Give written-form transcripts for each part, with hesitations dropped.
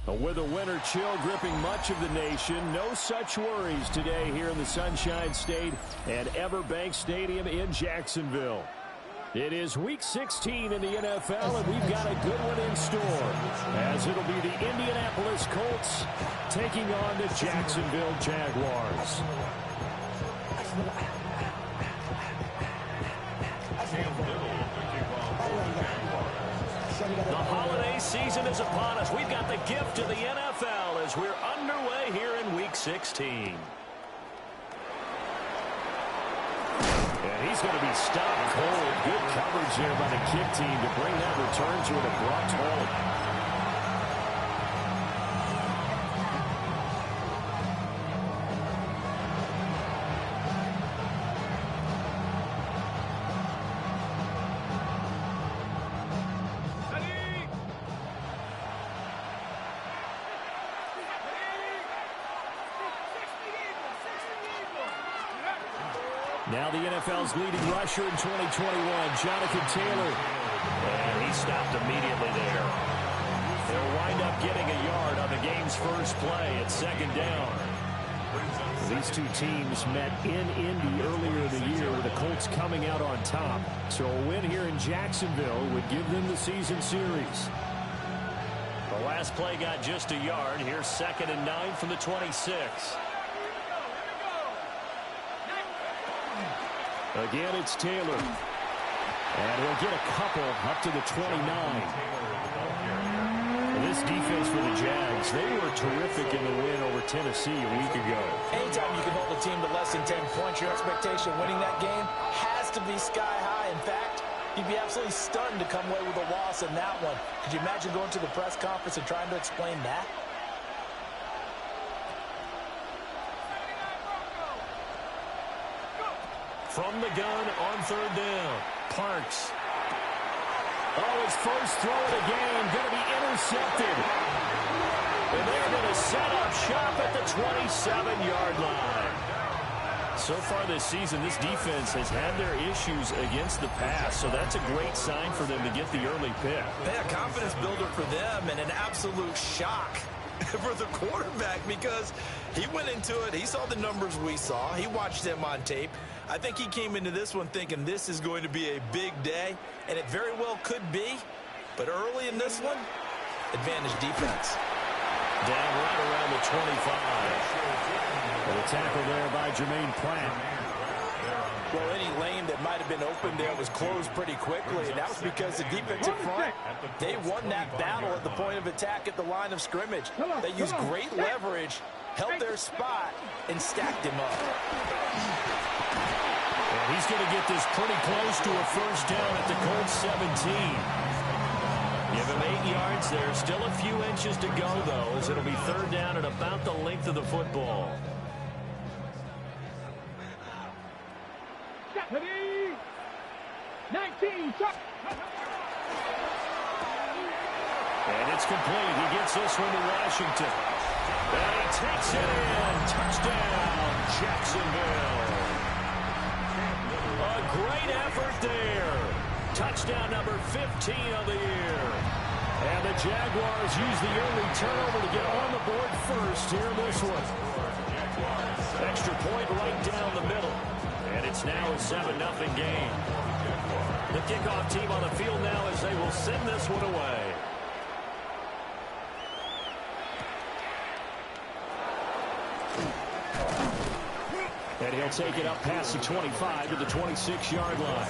With the winter chill gripping much of the nation, no such worries today here in the Sunshine State at Everbank Stadium in Jacksonville. It is Week 16 in the NFL, and we've got a good one in store, as it'll be the Indianapolis Colts taking on the Jacksonville Jaguars. The holiday season is upon us. We've got the gift of the NFL as we're underway here in Week 16. And he's going to be stopped cold. Good coverage there by the kick team to bring that return to an abrupt halt. Now the NFL's leading rusher in 2021, Jonathan Taylor. And he stopped immediately there. They'll wind up getting a yard on the game's first play at second down. These two teams met in Indy earlier in the year with the Colts coming out on top. So a win here in Jacksonville would give them the season series. The last play got just a yard. Here's 2nd and 9 from the 26. Again, it's Taylor. And he'll get a couple up to the 29. This defense for the Jags, they were terrific in the win over Tennessee a week ago. Anytime you can hold a team to less than 10 points, your expectation of winning that game has to be sky high. In fact, you'd be absolutely stunned to come away with a loss in that one. Could you imagine going to the press conference and trying to explain that? From the gun on 3rd down, Parks. Oh, his first throw of the game going to be intercepted. And they're going to set up shop at the 27-yard line. So far this season, this defense has had their issues against the pass, so that's a great sign for them to get the early pick. Yeah, confidence builder for them and an absolute shock for the quarterback because he went into it. He saw the numbers we saw. He watched them on tape. I think he came into this one thinking this is going to be a big day, and it very well could be. But early in this one, advantage defense. Down right around the 25. And a tackle there by Jermaine Pratt. Well, any lane that might have been open there was closed pretty quickly, and that was because the defensive front, they won that battle at the point of attack at the line of scrimmage. They used great leverage, held their spot, and stacked him up. And he's going to get this pretty close to a first down at the Colts 17. Give him 8 yards there. Still a few inches to go, though, as it'll be 3rd down at about the length of the football. 19. And it's complete. He gets this one to Washington. And he takes it in. Touchdown, Jacksonville. A great effort there. Touchdown number 15 of the year. And the Jaguars use the early turnover to get on the board first here in this one. Extra point right down the middle. And it's now a 7-0 game. The kickoff team on the field now as they will send this one away. And he'll take it up past the 25 to the 26-yard line.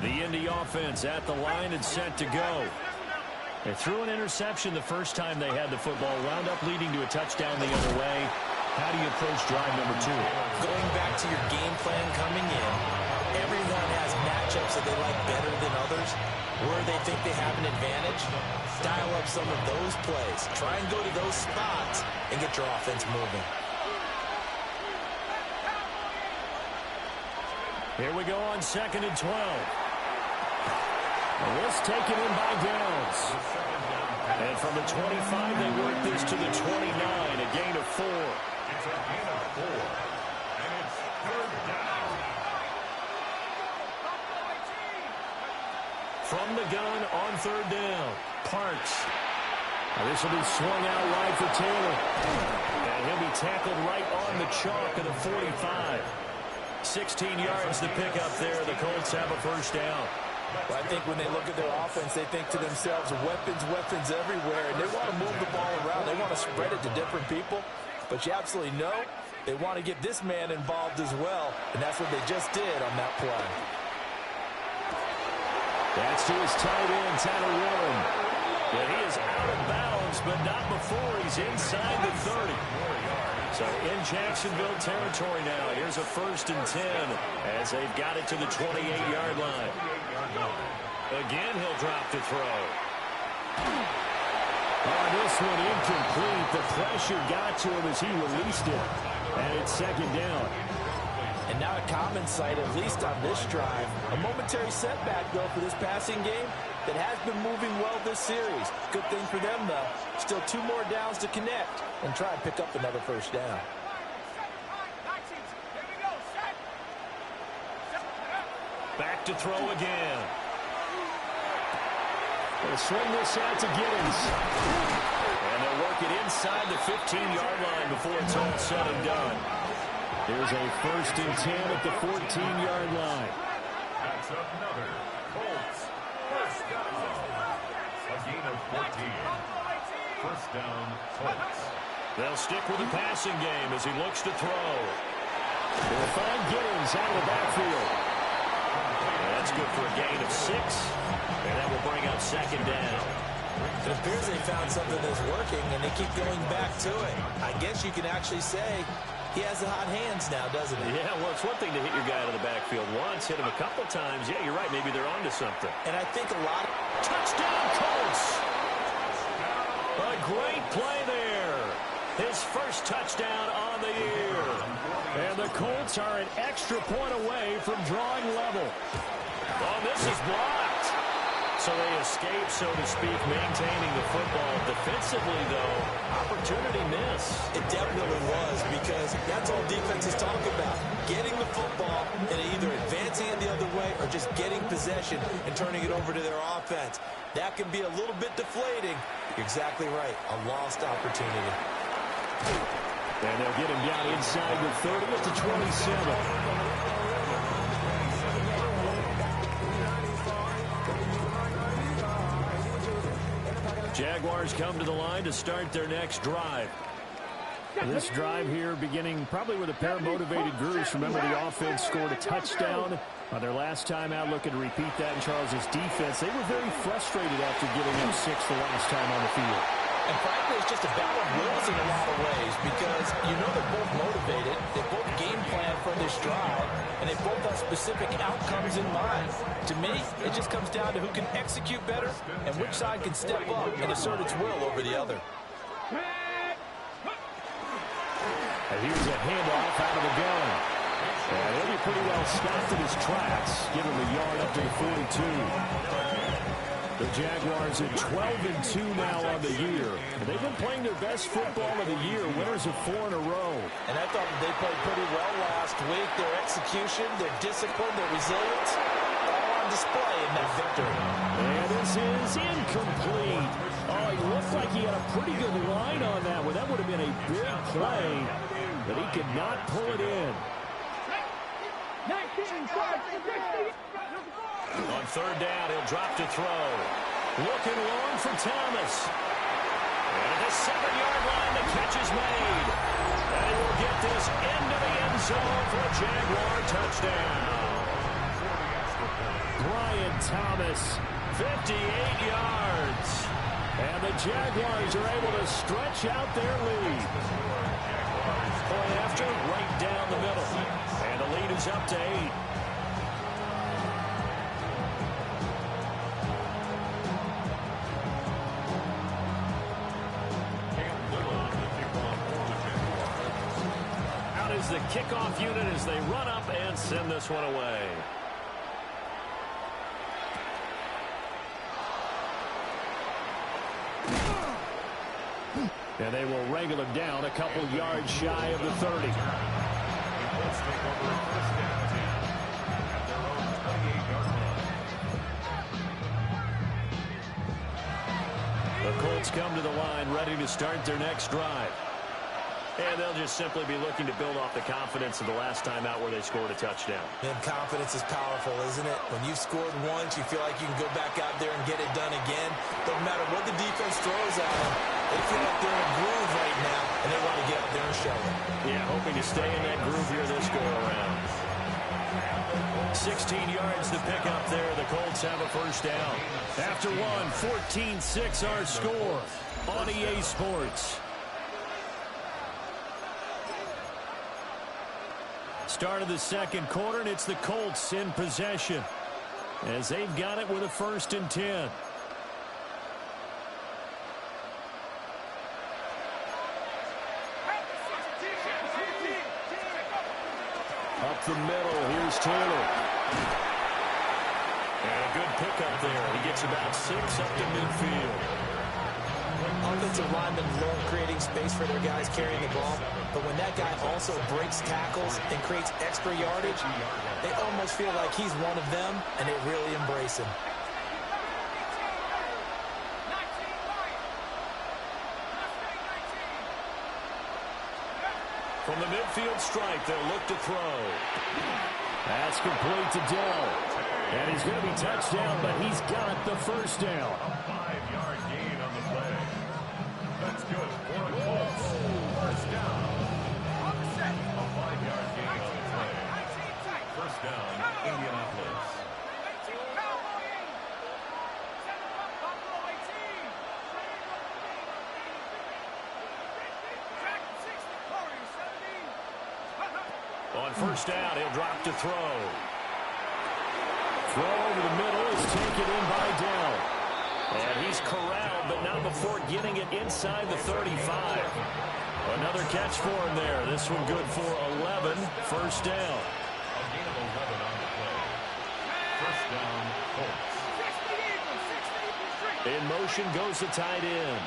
The Indy offense at the line and set to go. They threw an interception the first time they had the football, wound up leading to a touchdown the other way. How do you approach drive number 2? Going back to your game plan coming in, everyone has matchups that they like better than others. Where they think they have an advantage, dial up some of those plays. Try and go to those spots and get your offense moving. Here we go on 2nd and 12. And this taken in by Downs. And from the 25, they work this to the 29, a gain of 4. gun on third down. Parks. This will be swung out wide for Taylor. And he'll be tackled right on the chalk of the 45. 16 yards to pick up there. The Colts have a first down. Well, I think when they look at their offense, they think to themselves, weapons, weapons everywhere. And they want to move the ball around. They want to spread it to different people. But you absolutely know they want to get this man involved as well. And that's what they just did on that play. That's to his tight end, Tyler Warren. Yeah, he is out of bounds, but not before he's inside the 30. So in Jacksonville territory now. Here's a 1st and 10 as they've got it to the 28-yard line. Again, he'll drop to throw. Oh, this one incomplete. The pressure got to him as he released it. And it's 2nd down. And not a common sight, at least on this drive. A momentary setback, though, for this passing game that has been moving well this series. Good thing for them, though. Still 2 more downs to connect and try and pick up another first down. Back to throw again. They'll swing this out to Giddens. And they'll work it inside the 15-yard line before it's all said and done. Here's a 1st and 10 at the 14-yard line. That's another Colts first down. A gain of 14. First down, Colts. They'll stick with the passing game as he looks to throw. They'll find Giddens out of the backfield. And that's good for a gain of 6. And that will bring up 2nd down. It appears they found something that's working, and they keep going back to it. I guess you can actually say he has the hot hands now, doesn't he? Yeah, well, it's one thing to hit your guy out of the backfield once, hit him a couple times. Yeah, you're right. Maybe they're onto something. And I think a lot of... Touchdown, Colts! A great play there. His first touchdown on the year. And the Colts are an extra point away from drawing level. Oh, this is blocked. So they escape, so to speak, maintaining the football. Defensively, though, opportunity miss. It definitely was, because that's all defenses talk about. Getting the football and either advancing it the other way or just getting possession and turning it over to their offense. That can be a little bit deflating. You're exactly right. A lost opportunity. And they'll get him down inside the 30 at the 27. Jaguars come to the line to start their next drive. This drive here beginning probably with a pair of motivated groups. Remember, the offense scored a touchdown on their last time out, looking to repeat that in Charles's defense. They were very frustrated after giving up 6 the last time on the field. And frankly, it's just a battle of wills in a lot of ways, because you know they're both motivated, they both game plan for this drive, and they both have specific outcomes in mind. To me, it just comes down to who can execute better and which side can step up and assert its will over the other. And here's a handoff out of the gun. And he'll be pretty well stopped in his tracks, giving him a yard up to the 42. The Jaguars at 12-2 now on the year. And they've been playing their best football of the year, winners of 4 in a row. And I thought they played pretty well last week. Their execution, their discipline, their resilience, all on display in that victory. And this is incomplete. Oh, he looked like he had a pretty good line on that one. That would have been a big play, but he could not pull it in. On 3rd down, he'll drop to throw. Looking long for Thomas. And at the 7-yard line, the catch is made. And he will get this into the end zone for a Jaguar touchdown. Brian Thomas, 58 yards. And the Jaguars are able to stretch out their lead. Point after, right down the middle. And the lead is up to 8. The kickoff unit as they run up and send this one away. And they will wrangle him down a couple yards shy of the 30. Let's take over first down at their own 28-yard line. The Colts come to the line ready to start their next drive. And they'll just simply be looking to build off the confidence of the last time out where they scored a touchdown. And confidence is powerful, isn't it? When you've scored once, you feel like you can go back out there and get it done again. No matter what the defense throws at them, they feel like they're in a groove right now, and they want to get out there and show it. Yeah, hoping to stay in that groove here this go-around. 16 yards to pick up there. The Colts have a first down. After one, 14-6 our score on EA Sports. Start of the second quarter, and it's the Colts in possession as they've got it with a 1st and 10. Up the middle, here's Taylor. And a good pickup there. He gets about 6 up to midfield. Offensive linemen love creating space for their guys carrying the ball, but when that guy also breaks tackles and creates extra yardage, they almost feel like he's one of them, and they really embrace him. From the midfield strike, they'll look to throw. That's complete to Dell. And he's going to be touched down, but he's got the first down. A 5-yard gain on the play. That's good for the Colts. First down. A 5-yard gain on the play. First down, Indianapolis. On first down, he'll drop to throw. Throw over the middle is taken in by Dell. And he's corralled, but not before getting it inside the 35. Another catch for him there. This one good for 11. First down. A gain of 11 on the play. First down, Colts. In motion goes the tight end.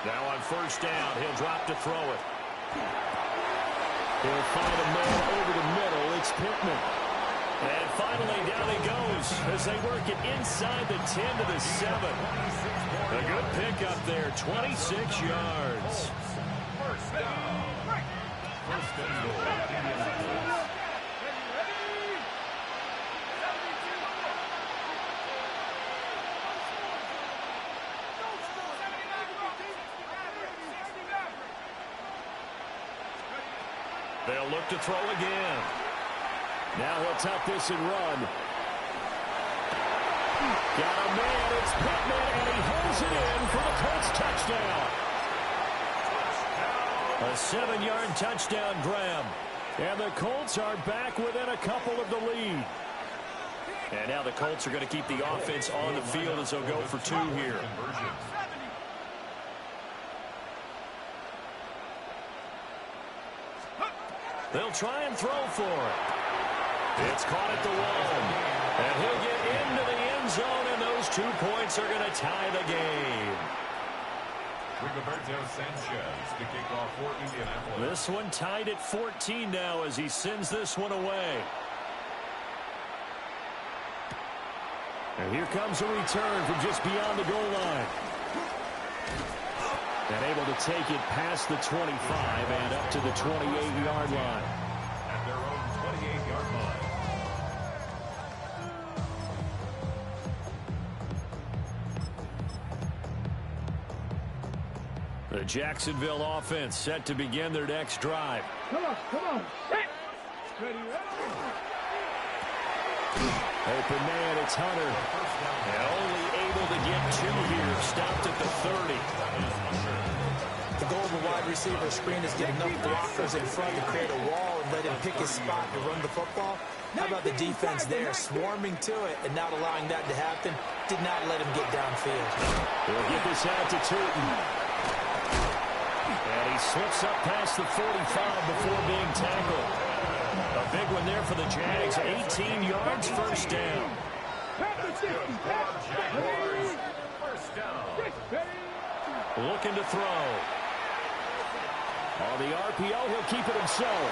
Now on first down, he'll drop to throw it. He'll find a man over the middle. It's Pittman. And finally, down he goes as they work it inside the 10 to the 7. A good pickup there, 26 yards. First down. First and goal, Indianapolis. They'll look to throw again. Now he'll tuck this and run. Got a man, it's Pittman, and he holds it in for the Colts touchdown. A 7-yard touchdown grab. And the Colts are back within a couple of the lead. And now the Colts are going to keep the offense on the field as they'll go for 2 here. They'll try and throw for it. It's caught at the 1. And he'll get into the end zone, and those 2 points are going to tie the game. Rigoberto Sanchez to kick off for Indianapolis. This one tied at 14 now as he sends this one away. And here comes a return from just beyond the goal line. And able to take it past the 25 and up to the 28-yard line. At their own 28-yard line. The Jacksonville offense set to begin their next drive. Come on. Ready. Open man, it's Hunter. And only able to get 2 here. Stopped at the 30. The goal of a wide receiver screen is get enough blockers in front to create a wall and let him pick his spot to run the football. How about the defense there, swarming to it and not allowing that to happen? Did not let him get downfield. They'll get this out to Tootin. And he slips up past the 45 before being tackled. A big one there for the Jags. 18 yards, first down. First down. Looking to throw. On the RPO, he'll keep it himself.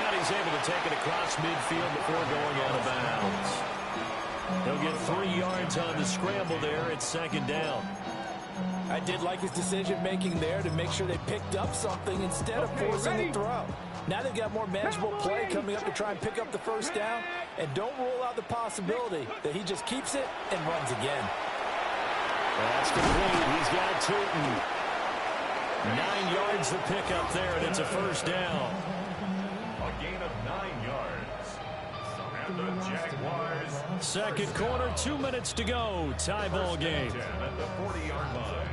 And he's able to take it across midfield before going out of bounds. He'll get 3 yards on the scramble there at second down. I did like his decision-making there to make sure they picked up something instead of forcing the throw. Now they've got more manageable play coming up to try and pick up the first down. And don't rule out the possibility that he just keeps it and runs again. That's complete. He's got Tootin. 9 yards to pick up there, and it's a first down. A gain of 9 yards. And the Jaguars. Second quarter, 2 minutes to go. Tie ball game. 10 at the 40-yard line.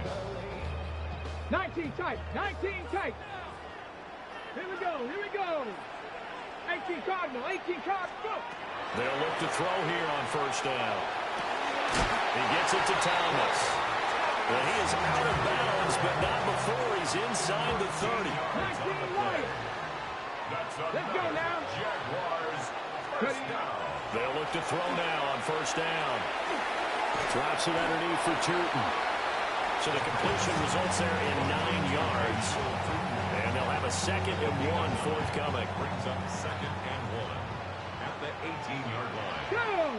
19 tight. 19 tight. Here we go. Here we go. 18 Cardinal. 18 Cardinal. They'll look to throw here on first down. He gets it to Thomas. Well, he is out of bounds, but not before he's inside the 30. 19 right. Let's go now. Jaguars. First down. They'll look to throw now on first down. Drops it underneath for Tootin. So the completion results there in 9 yards. And they'll have a 2nd and 1 forthcoming. Brings up 2nd and 1 at the 18-yard line. Go.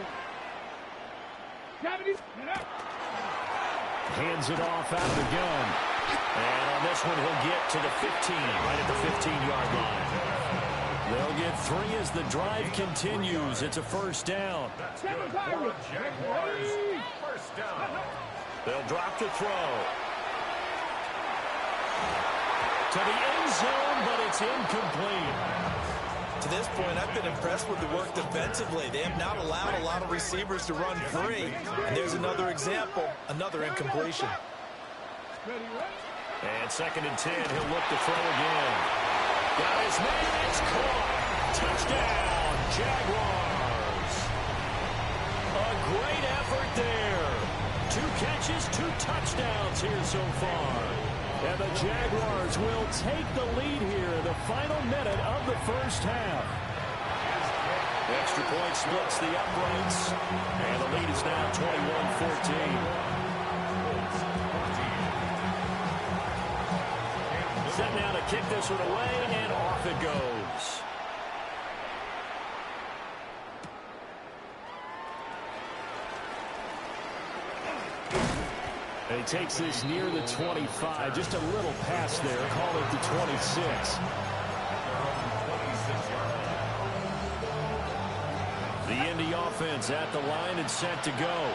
70. Get up. Hands it off out of the gun. And on this one, he'll get to the 15, right at the 15-yard line. They'll get 3 as the drive continues. It's a first down. That's good for the Jaguars. First down. They'll drop to throw. To the end zone, but it's incomplete. To this point, I've been impressed with the work defensively. They have not allowed a lot of receivers to run free. And there's another example, another incompletion. And 2nd and 10, he'll look to throw again. Got his man, it's caught. Touchdown, Jaguars. A great effort there. 2 catches, 2 touchdowns here so far. And the Jaguars will take the lead here in the final minute of the first half. Extra point splits the uprights. And the lead is now 21-14. Set now to kick this one away, and off it goes. And he takes this near the 25. Just a little pass there. Call it the 26. The Indy offense at the line and set to go.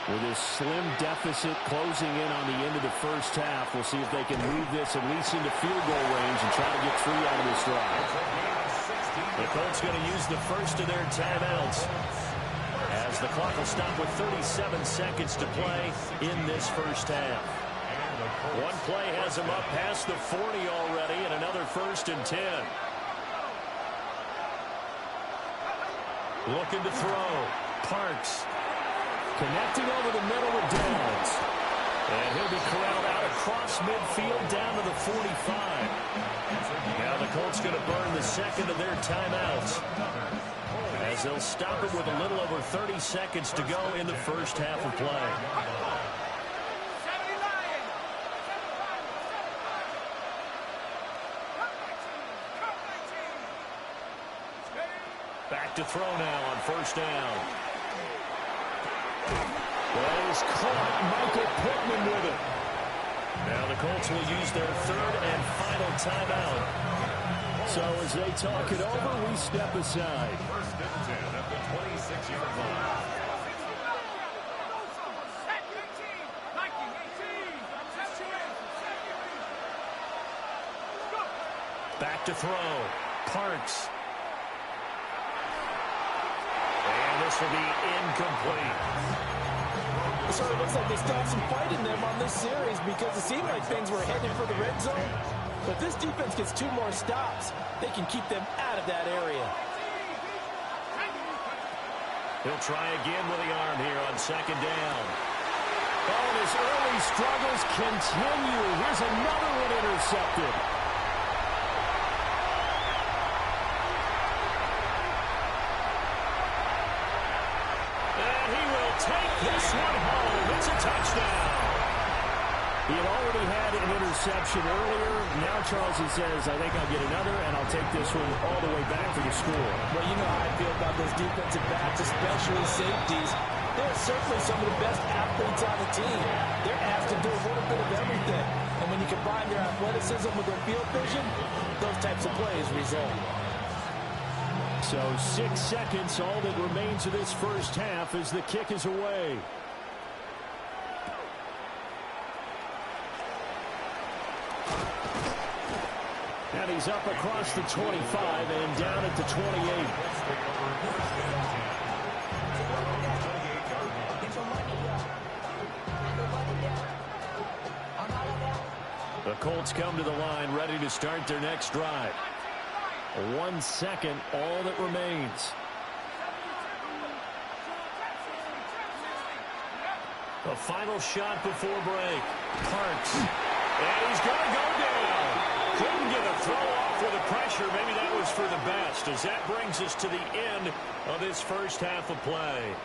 With this slim deficit closing in on the end of the first half, we'll see if they can move this at least into field goal range and try to get 3 out of this drive. The Colts going to use the first of their timeouts, as the clock will stop with 37 seconds to play in this first half. One play has them up past the 40 already, and another 1st and 10. Looking to throw. Parks. Connecting over the middle with Downs. And he'll be corralled out across midfield down to the 45. Now the Colts going to burn the 2nd of their timeouts, as they'll stop it with a little over 30 seconds to go in the first half of play. Back to throw now on first down. Well, he's caught. Michael Pittman with it. Now the Colts will use their 3rd and final timeout. So as they talk it over, we step aside. 1st and 10 at the 26-yard line. Back to throw. Parks. And this will be incomplete. It sort of looks like they still have some fight in them on this series, because it seemed like things were headed for the red zone. But if this defense gets 2 more stops, they can keep them out of that area. He'll try again with the arm here on 2nd down. Oh, and his early struggles continue. Here's another one intercepted. And he will take this one home. It's a touchdown. He had already had an interception earlier. Now Charleston says, I think I'll get another, and I'll take this one all the way back for the score. Well, you know how I feel about those defensive backs, especially safeties. They're certainly some of the best athletes on the team. They're asked to do a little bit of everything. And when you combine their athleticism with their field vision, those types of plays result. So 6 seconds, all that remains of this first half as the kick is away. And he's up across the 25 and down at the 28. The Colts come to the line ready to start their next drive. 1 second, all that remains. The final shot before break. Parks. And he's going to go down. Couldn't get a throw off with the pressure. Maybe that was for the best, as that brings us to the end of this first half of play.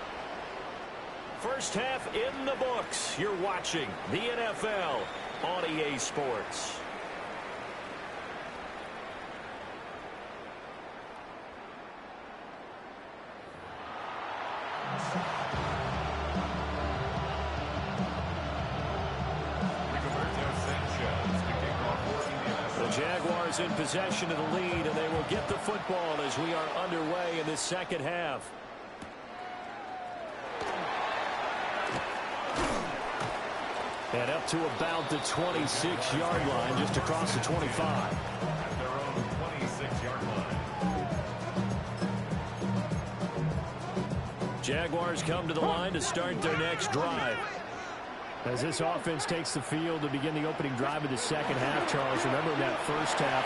First half in the books. You're watching the NFL on EA Sports. Jaguars in possession of the lead, and they will get the football as we are underway in this second half. And up to about the 26-yard line, just across the 25. At their own 26-yard line. Jaguars come to the line to start their next drive. As this offense takes the field to begin the opening drive of the second half, Charles, remember in that first half,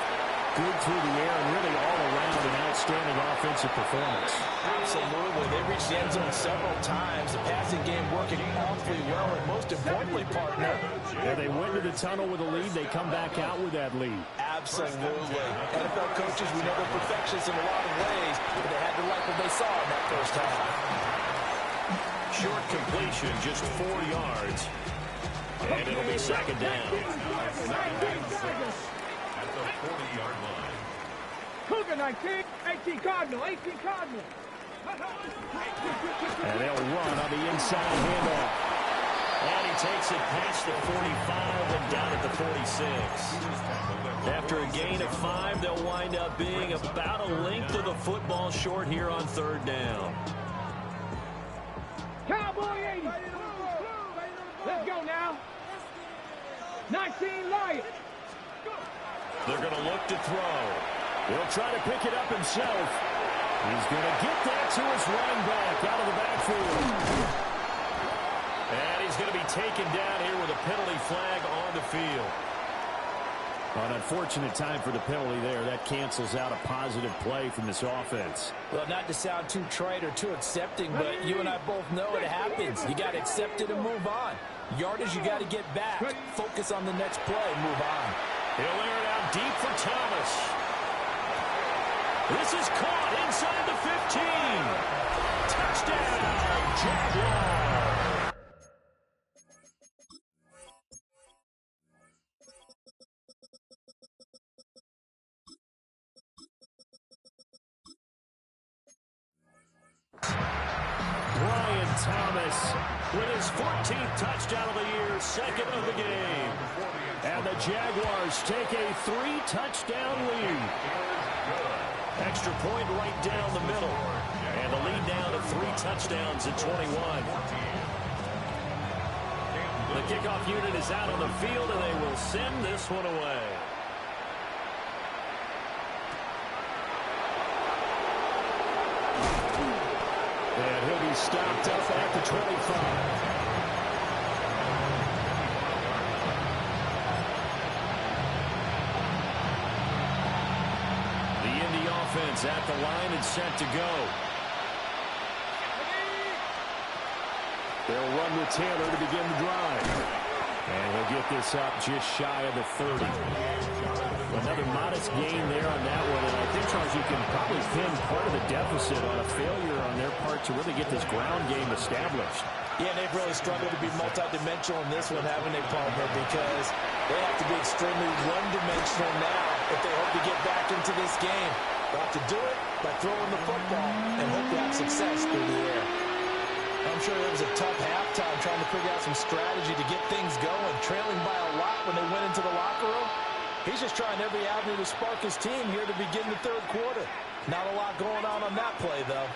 good through the air and really all around an outstanding offensive performance. Absolutely. They reached the end zone several times. The passing game working awfully well, and most importantly, partner. Yeah, they went to the tunnel with a lead. They come back out with that lead. Absolutely. NFL coaches, we know they're perfectionists in a lot of ways, but they had to like what they saw in that first half. Short completion, just 4 yards. And it'll be second down. At the 40-yard line. Cougar 19, 18 Cardinal, 18 Cardinal. And they'll run on the inside handoff. And he takes it past the 45 and down at the 46. After a gain of 5, they'll wind up being about a length of the football short here on third down. Cowboy 80. Let's go now. 19 Lions. They're going to look to throw. He'll try to pick it up himself. He's going to get that to his running back out of the backfield. And he's going to be taken down here with a penalty flag on the field. An unfortunate time for the penalty there. That cancels out a positive play from this offense. Well, not to sound too trite or too accepting, but you and I both know it happens. You got to accept it and move on. Yardage, you got to get back. Focus on the next play. Move on. He'll air it out deep for Thomas. This is caught inside the 15. Touchdown, Jaguars. Brian Thomas with his 14th touchdown of the year, second of the game. And the Jaguars take a 3-touchdown lead. Extra point right down the middle. And the lead down to 3 touchdowns at 21. The kickoff unit is out on the field, and they will send this one away. And he'll be stopped up at the 25. Offense at the line and set to go. They'll run with Taylor to begin the drive. And he'll get this up just shy of the 30. Another modest gain there on that one. And I think, Charles, you can probably pin part of the deficit on a failure on their part to really get this ground game established. Yeah, and they've really struggled to be multidimensional in this one, haven't they, Palmer? Because they have to be extremely one-dimensional now if they hope to get back into this game. They'll have to do it by throwing the football and hope to have success through the air. I'm sure it was a tough halftime trying to figure out some strategy to get things going, trailing by a lot when they went into the locker room. He's just trying every avenue to spark his team here to begin the third quarter. Not a lot going on that play, though.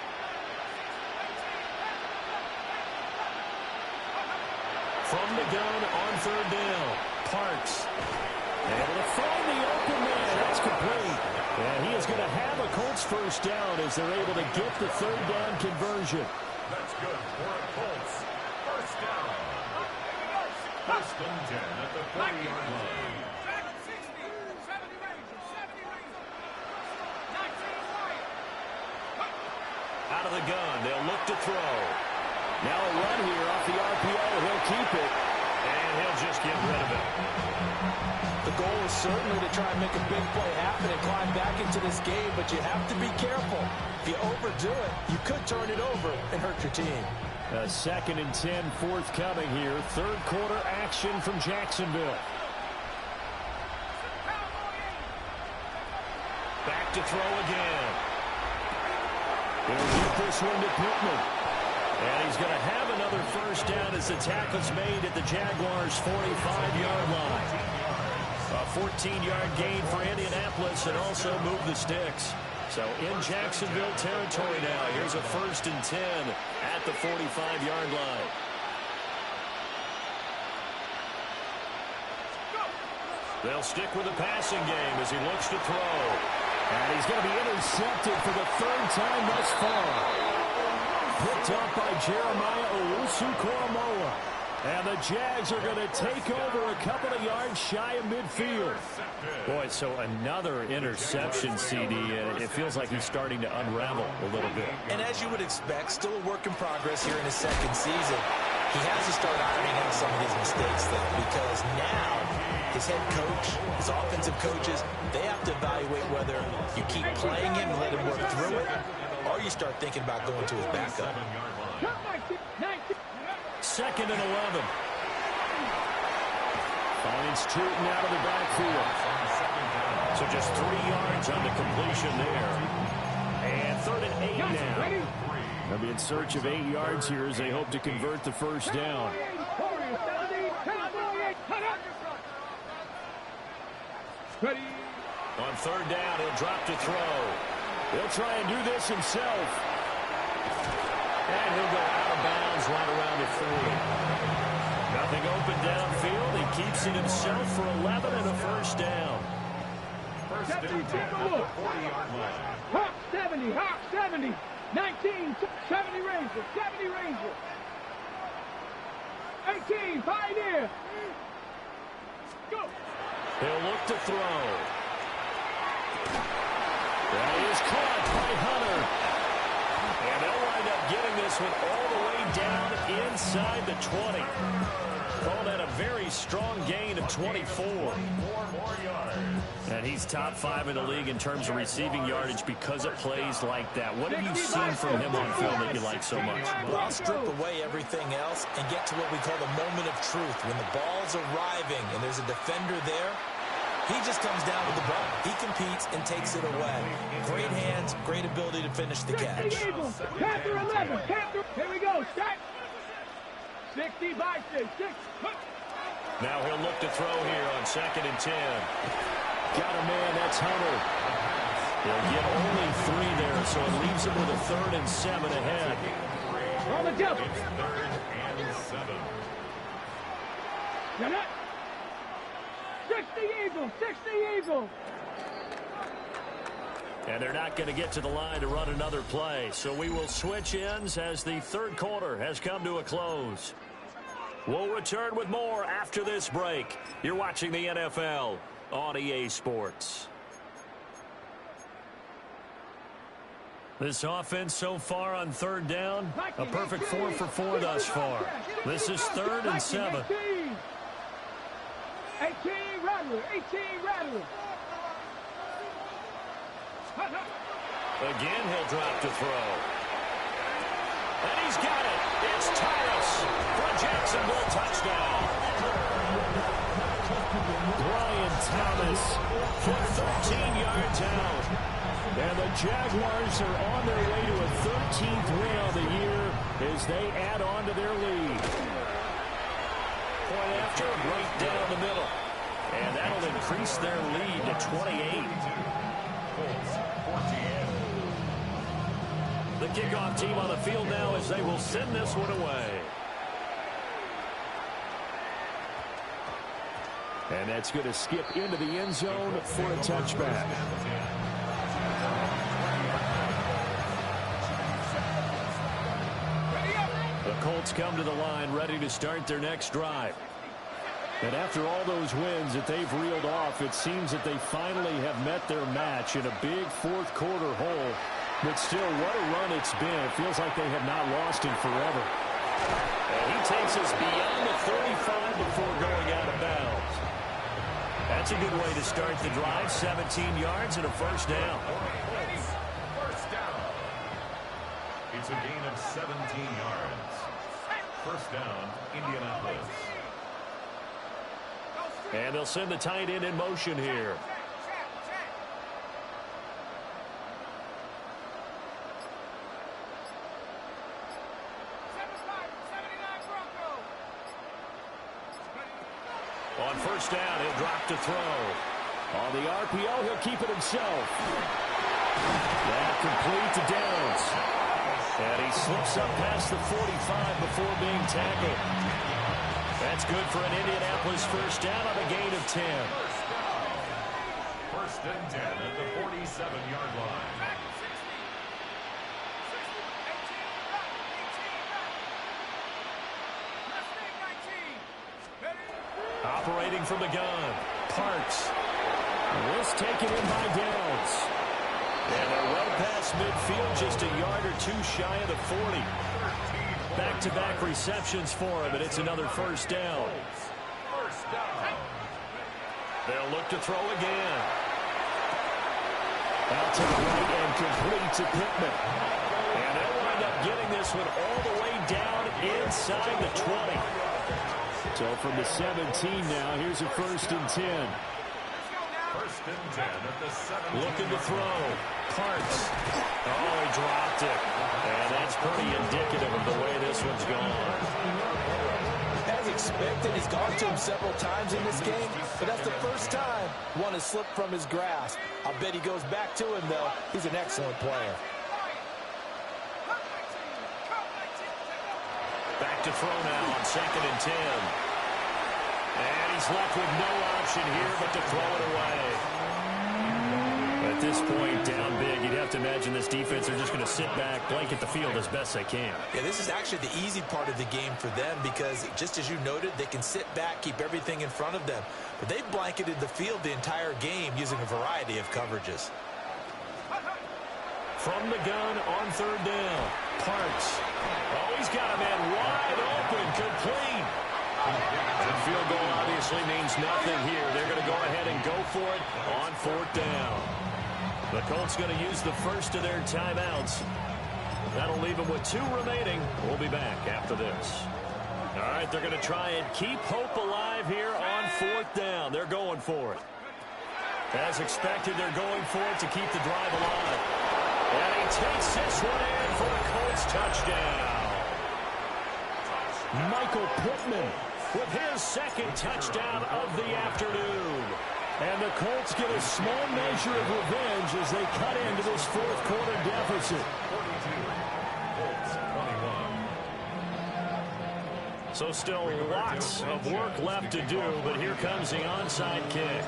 From the gun on third down, Parks. Able to find the open man. That's complete. And he is going to have a Colts first down as they're able to get the third down conversion. That's good for a Colts. First down. First and 10 at the 40-yard line. Out of the gun, they'll look to throw. Now a run here off the RPO. He'll keep it, and he'll just get rid of it. The goal is certainly to try and make a big play happen and climb back into this game, but you have to be careful. If you overdo it, you could turn it over and hurt your team. A 2nd and 10 forthcoming here. Third quarter action from Jacksonville. Back to throw again. He'll get this one to Pittman. And he's going to have another first down as the tackle's made at the Jaguars' 45-yard line. A 14-yard gain for Indianapolis and also move the sticks. So in Jacksonville territory now. Here's a 1st and 10 at the 45-yard line. They'll stick with the passing game as he looks to throw. And he's going to be intercepted for the 3rd time thus far. Picked up by Jeremiah Owusu-Koramoah. And the Jags are going to take over a couple of yards shy of midfield. Boy, so another interception, CD. It feels like he's starting to unravel a little bit. And as you would expect, still a work in progress here in his 2nd season. He has to start ironing out some of these mistakes, though, because now his head coach, his offensive coaches, they have to evaluate whether you keep playing him and let him work through it, or you start thinking about going to his backup. 2nd and 11. Finds Tootin out of the backfield. So just 3 yards on the completion there. And 3rd and 8 now. They'll be in search of 8 yards here as they hope to convert the first down. On 3rd down, he'll drop to throw. He'll try and do this himself. And he'll go out of bounds right around the 3. Nothing open downfield. He keeps it himself for 11 and a first down. First and 10 at the 40-yard line. Hawk 70, Hawk 70. 19, 70 Ranger, 70 Ranger. 18, Pioneer. Go. He'll look to throw. That is caught by Hunter. And they'll wind up getting this one all the way down inside the 20. Call that a very strong gain of 24. 4 more yards. And he's top 5 in the league in terms of receiving yardage because of plays like that. What have you seen from him on film that you like so much? Well, I'll strip away everything else and get to what we call the moment of truth. When the ball's arriving and there's a defender there, he just comes down with the ball. He competes and takes it away. Great hands, great ability to finish the catch. Panther 11, Panther. Here we go, start. 60 by 6. Now he'll look to throw here on 2nd and 10. Got a man, that's Hunter. He'll get only 3 there, so it leaves him with a 3rd and 7 ahead. On the jump. 3rd and 7. You're not. 60 Eagles, 60 Eagles. And they're not going to get to the line to run another play. So we will switch ends as the third quarter has come to a close. We'll return with more after this break. You're watching the NFL on EA Sports. This offense so far on 3rd down, a perfect 4 for 4 thus far. This is 3rd and 7. 18 Rattler, 18 Rattler. Again, he'll drop to throw. And he's got it. It's Thomas for a Jacksonville touchdown. Brian Thomas for 13 yards out. And the Jaguars are on their way to a 13th win on the year as they add on to their lead. Point after, right down the middle. And that'll increase their lead to 28. Colts 14. The kickoff team on the field now as they will send this one away. And that's going to skip into the end zone for a touchback. The Colts come to the line ready to start their next drive. And after all those wins that they've reeled off, it seems that they finally have met their match in a big fourth quarter hole. But still, what a run it's been. It feels like they have not lost in forever. And he takes us beyond the 35 before going out of bounds. That's a good way to start the drive. 17 yards and a first down. First down. It's a gain of 17 yards. First down, Indianapolis. And they'll send the tight end in motion here. On first down, he'll drop to throw. On the RPO, he'll keep it himself. That complete to Downs. And he slips up past the 45 before being tackled. That's good for an Indianapolis first down on a gain of 10. First and 10 at the 47-yard line. Operating from the gun, Parks. This taken in by Downs. And they're well past midfield, just a yard or two shy of the 40. Back-to-back receptions for him, and it's another first down. First down. They'll look to throw again. Out to the right and complete to Pittman. And they'll wind up getting this one all the way down inside the 20. So from the 17 now, here's a first and 10. First and 10 at the 17. Looking to throw. Parks. Oh, he dropped it. And that's pretty indicative of the way this one's gone. As expected, he's gone to him several times in this game, but that's the first time one has slipped from his grasp. I'll bet he goes back to him, though. He's an excellent player. Back to throw now on second and 10. And he's left with no option here but to throw it away. At this point, down big, you'd have to imagine this defense are just going to sit back, blanket the field as best they can. Yeah, this is actually the easy part of the game for them because, just as you noted, they can sit back, keep everything in front of them. But they've blanketed the field the entire game using a variety of coverages. From the gun on third down, Parks. Oh, he's got a man wide open, complete. And field goal obviously means nothing here. They're going to go ahead and go for it on fourth down. The Colts going to use the first of their timeouts. That'll leave them with 2 remaining. We'll be back after this. All right, they're going to try and keep hope alive here on fourth down. They're going for it. As expected, they're going for it to keep the drive alive. And he takes this one in for a Colts touchdown. Michael Pittman with his second touchdown of the afternoon. And the Colts get a small measure of revenge as they cut into this fourth quarter deficit. 42. Colts 21. So still lots of work left to do, but here comes the onside kick.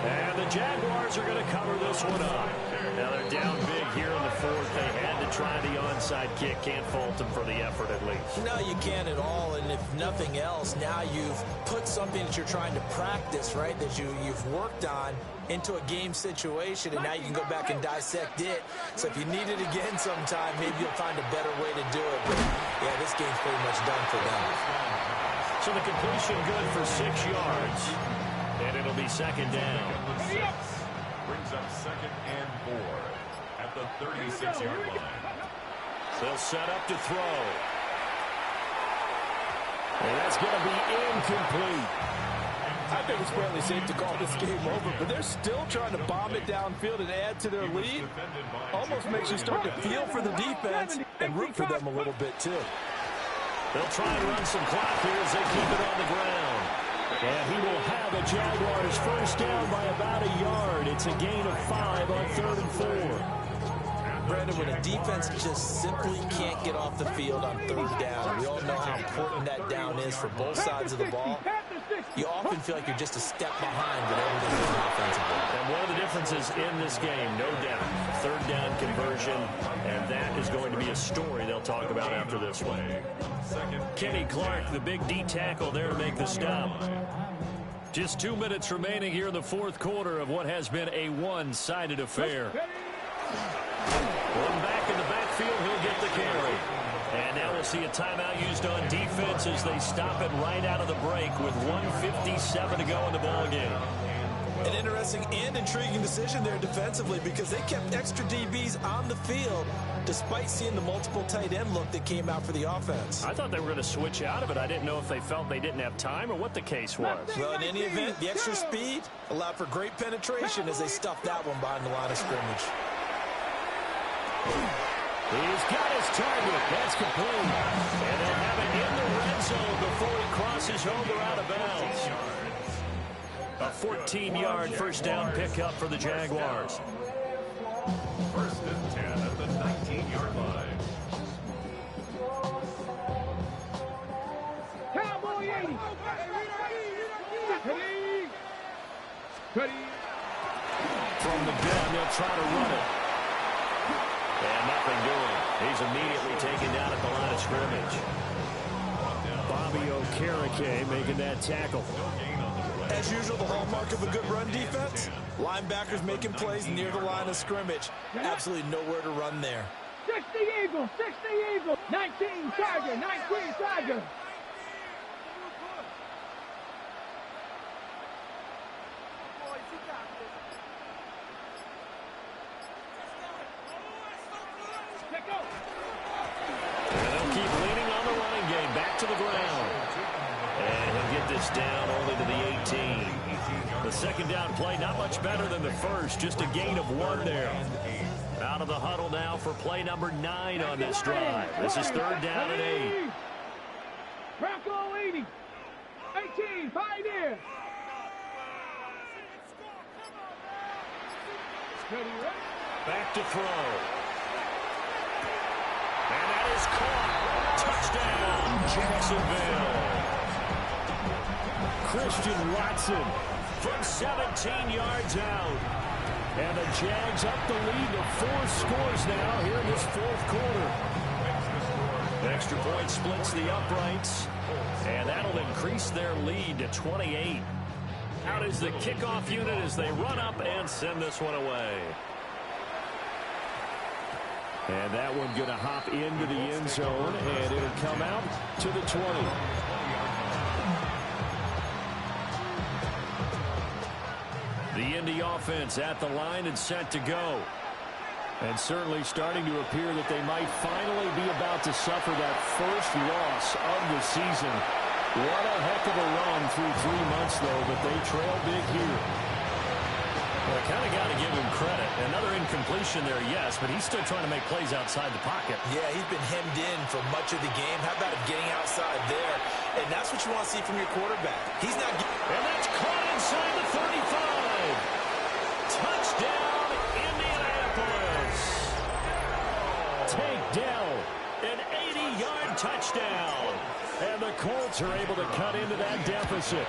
And the Jaguars are going to cover this one up. Now they're down big here in the fourth. They had to try the onside kick. Can't fault them for the effort at least. No, you can't at all. And if nothing else, now you've put something that you're trying to practice, right, that you've worked on into a game situation, and now you can go back and dissect it. So if you need it again sometime, maybe you'll find a better way to do it. But, yeah, this game's pretty much done for them. So the completion good for 6 yards. And it'll be second down. Brings up 2nd and 4 at the 36-yard line. They'll set up to throw. And that's going to be incomplete. I think it's fairly safe to call this game over, but they're still trying to bomb it downfield and add to their lead. Almost makes you start to feel for the defense and root for them a little bit, too. They'll try and run some clock here as they keep it on the ground. And he will have a Jaguars first down by about a yard. It's a gain of 5 on 3rd and 4. Brandon, when a defense just simply can't get off the field on 3rd down, we all know how important that down is for both sides of the ball. You often feel like you're just a step behind with everything in the offensive ball. And one of the differences in this game, no doubt, 3rd down conversion, and that is going to be a story they'll talk about after this one. Kenny Clark, the big D tackle there to make the stop. Just 2 minutes remaining here in the 4th quarter of what has been a one-sided affair. One back in the backfield, he'll get the carry. And now we'll see a timeout used on defense as they stop it right out of the break with 1:57 to go in the ballgame. An interesting and intriguing decision there defensively because they kept extra DBs on the field despite seeing the multiple tight end look that came out for the offense. I thought they were going to switch out of it. I didn't know if they felt they didn't have time or what the case was. Well, in any event, the extra speed allowed for great penetration as they stuffed that one behind the line of scrimmage. He's got his target. That's complete. And they'll have it in the red zone before he crosses over out of bounds. A 14-yard first down pickup for the Jaguars. 1st and 10 at the 19-yard line. Cowboy 80. Ready. From the gun, they'll try to run it. And nothing doing. He's immediately taken down at the line of scrimmage. Bobby Okereke making that tackle. As usual, the hallmark of a good run defense, linebackers making plays near the line of scrimmage. Absolutely nowhere to run there. 60 Eagles, 60 Eagles. 19 Tiger, 19 Tiger. Down only to the 18. The second down play, not much better than the first, just a gain of 1 there. Out of the huddle now for play number 9 on this drive. This is 3rd down and 8. Bronco 80. 18, Pioneer. Back to throw. And that is caught. Touchdown, Jacksonville. Christian Watson from 17 yards out. And the Jags up the lead to 4 scores now here in this 4th quarter. The extra point splits the uprights. And that'll increase their lead to 28. Out is the kickoff unit as they run up and send this one away. And that one going to hop into the end zone, and it'll come out to the 20. The Indy offense at the line and set to go. And certainly starting to appear that they might finally be about to suffer that first loss of the season. What a heck of a run through 3 months, though, but they trail big here. Well, I kind of got to give him credit. Another incompletion there, yes, but he's still trying to make plays outside the pocket. Yeah, he's been hemmed in for much of the game. How about him getting outside there? And that's what you want to see from your quarterback. He's not getting... And that's caught inside the 35. Touchdown, Indianapolis. Take Dell, an 80-yard touchdown. And the Colts are able to cut into that deficit.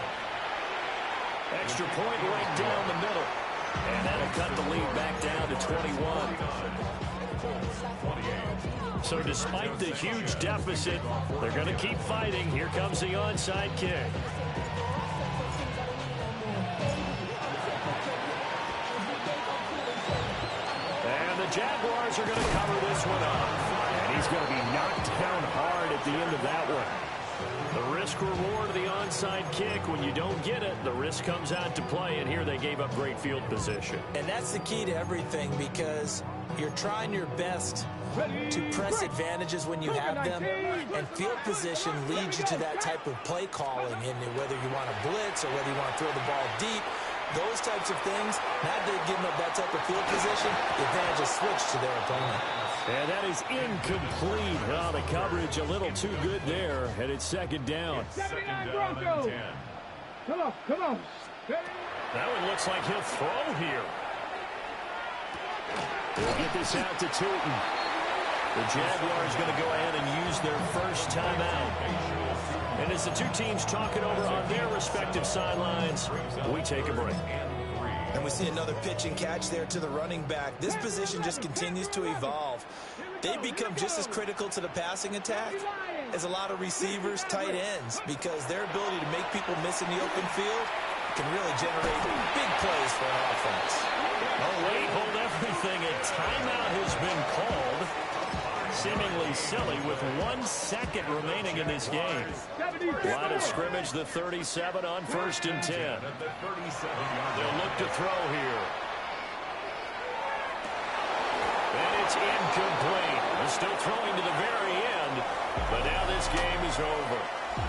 Extra point right down the middle. And that'll cut the lead back down to 21. So despite the huge deficit, they're going to keep fighting. Here comes the onside kick. And the Jaguars are going to cover this one up. And he's going to be knocked down hard at the end of that one. The risk reward of the onside kick. When you don't get it, the risk comes out to play, and here they gave up great field position. And that's the key to everything, because you're trying your best to press advantages when you have them, and field position leads you to that type of play calling, and whether you want to blitz or whether you want to throw the ball deep, those types of things. Now they're giving up that type of field position, the advantage is switched to their opponent. And that is incomplete. Oh, the coverage a little too good there, and it's second down. 79 Broncos. Come on, come on. That one looks like he'll throw here. They'll get this out to Tootin. The Jaguars going to go ahead and use their first timeout. And as the two teams talking over on their respective sidelines, we take a break. And we see another pitch and catch there to the running back. This position just continues to evolve. They become just as critical to the passing attack as a lot of receivers, tight ends, because their ability to make people miss in the open field can really generate big plays for an offense. Oh, wait, hold everything. A timeout has been called. Seemingly silly with 1 second remaining in this game. Line of scrimmage, the 37 on 1st and 10. They'll look to throw here. And it's incomplete. They're still throwing to the very end, but now this game is over.